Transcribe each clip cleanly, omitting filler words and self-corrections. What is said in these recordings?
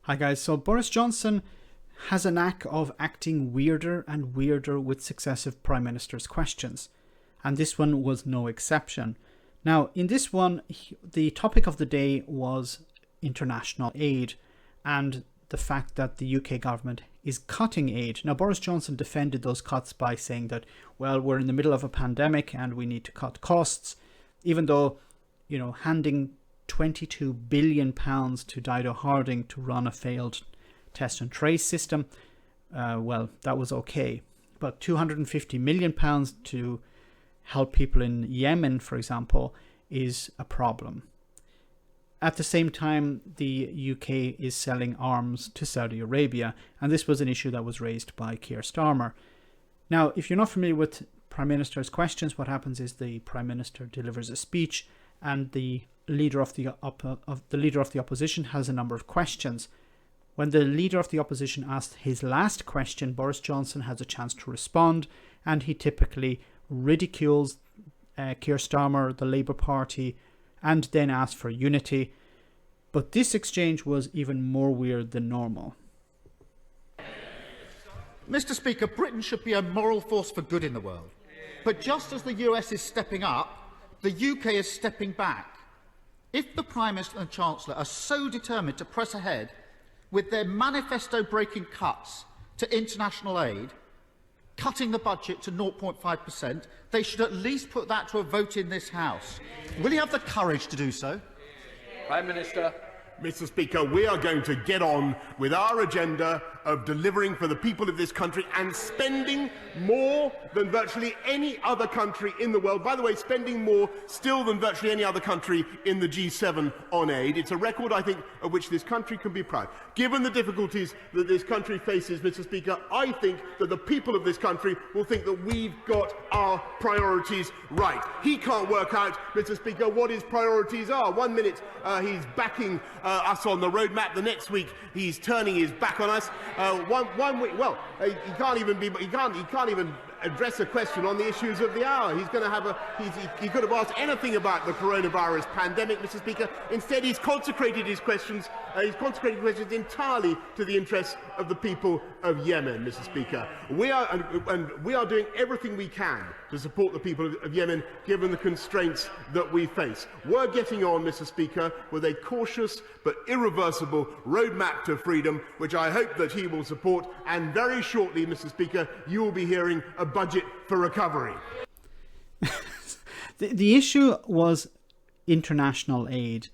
Hi guys, so Boris Johnson has a knack of acting weirder and weirder with successive Prime Minister's questions, and this one was no exception. Now, in this one, the topic of the day was international aid and the fact that the UK government is cutting aid. Now, Boris Johnson defended those cuts by saying that, well, we're in the middle of a pandemic and we need to cut costs, even though, handing £22 billion to Dido Harding to run a failed test and trace system, well, that was okay. But £250 million to help people in Yemen, for example, is a problem. At the same time, the UK is selling arms to Saudi Arabia, and this was an issue that was raised by Keir Stamer. Now, if you're not familiar with Prime Minister's questions, what happens is the Prime Minister delivers a speech, and the leader of the opposition has a number of questions. When the leader of the opposition asks his last question, Boris Johnson has a chance to respond, and he typically ridicules Keir Starmer, the Labour Party, and then asks for unity. But this exchange was even more weird than normal. Mr. Speaker, Britain should be a moral force for good in the world. But just as the US is stepping up, the UK is stepping back. If the Prime Minister and Chancellor are so determined to press ahead with their manifesto-breaking cuts to international aid, cutting the budget to 0.5%, they should at least put that to a vote in this House. Will he have the courage to do so? Prime Minister. Mr. Speaker, we are going to get on with our agenda of delivering for the people of this country and spending more than virtually any other country in the world. By the way, spending more still than virtually any other country in the G7 on aid. It's a record, I think, of which this country can be proud. Given the difficulties that this country faces, Mr. Speaker, I think that the people of this country will think that we've got our priorities right. He can't work out, Mr. Speaker, what his priorities are. 1 minute he's backing us on the roadmap. The next week he's turning his back on us. One week, well, he can't even address a question on the issues of the hour. He's going to have he could have asked anything about the coronavirus pandemic, Mr. Speaker. Instead, he's consecrated his questions. Entirely to the interests of the people of Yemen, Mr. Speaker. We are doing everything we can to support the people of Yemen, given the constraints that we face. We're getting on, Mr. Speaker, with a cautious but irreversible roadmap to freedom, which I hope that he will support. And very shortly, Mr. Speaker, you will be hearing a budget for recovery. The issue was international aid,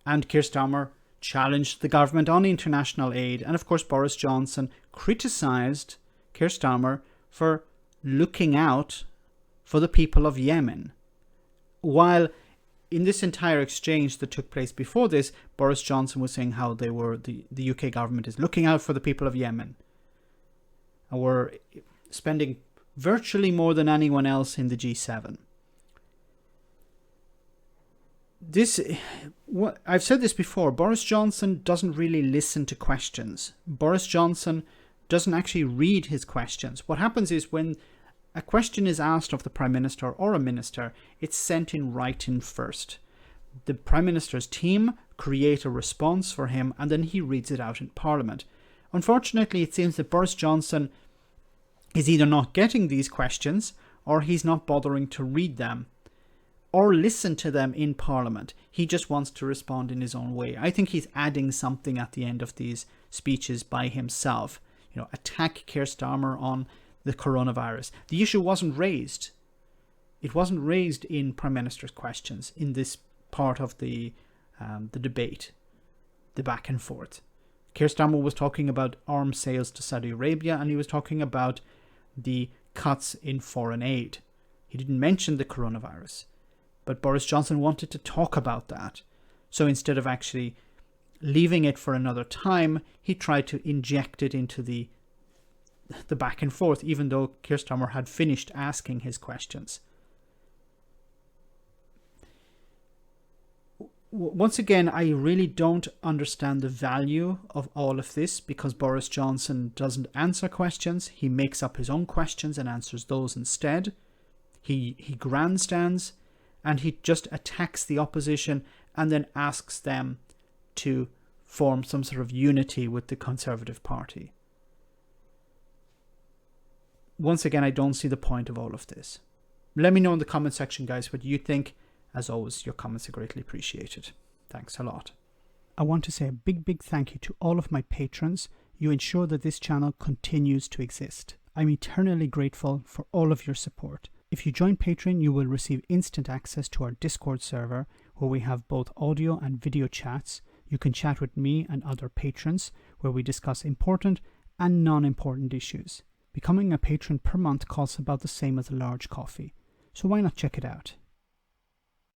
and Keir Starmer challenged the government on international aid, and of course Boris Johnson criticised Keir Starmer for looking out for the people of Yemen. While in this entire exchange that took place before this, Boris Johnson was saying how the UK government is looking out for the people of Yemen, and we're spending virtually more than anyone else in the G7. I've said this before, Boris Johnson doesn't really listen to questions. Boris Johnson doesn't actually read his questions. What happens is when a question is asked of the Prime Minister or a minister, it's sent in writing first. The Prime Minister's team create a response for him, and then he reads it out in Parliament. Unfortunately, it seems that Boris Johnson is either not getting these questions, or he's not bothering to read them or listen to them in Parliament. He just wants to respond in his own way. I think he's adding something at the end of these speeches by himself. Attack Keir Starmer on the coronavirus. The issue wasn't raised. It wasn't raised in Prime Minister's questions in this part of the debate, the back and forth. Keir Starmer was talking about arms sales to Saudi Arabia, and he was talking about the cuts in foreign aid. He didn't mention the coronavirus, but Boris Johnson wanted to talk about that. So instead of actually leaving it for another time, he tried to inject it into the back and forth, even though Keir Starmer had finished asking his questions. Once again, I really don't understand the value of all of this, because Boris Johnson doesn't answer questions. He makes up his own questions and answers those instead. He grandstands, and he just attacks the opposition and then asks them to form some sort of unity with the Conservative Party. Once again, I don't see the point of all of this. Let me know in the comment section, guys, what you think. As always, your comments are greatly appreciated. Thanks a lot. I want to say a big thank you to all of my patrons. You ensure that this channel continues to exist. I'm eternally grateful for all of your support. If you join Patreon, you will receive instant access to our Discord server, where we have both audio and video chats. You can chat with me and other patrons, where we discuss important and non-important issues. Becoming a patron per month costs about the same as a large coffee, so why not check it out?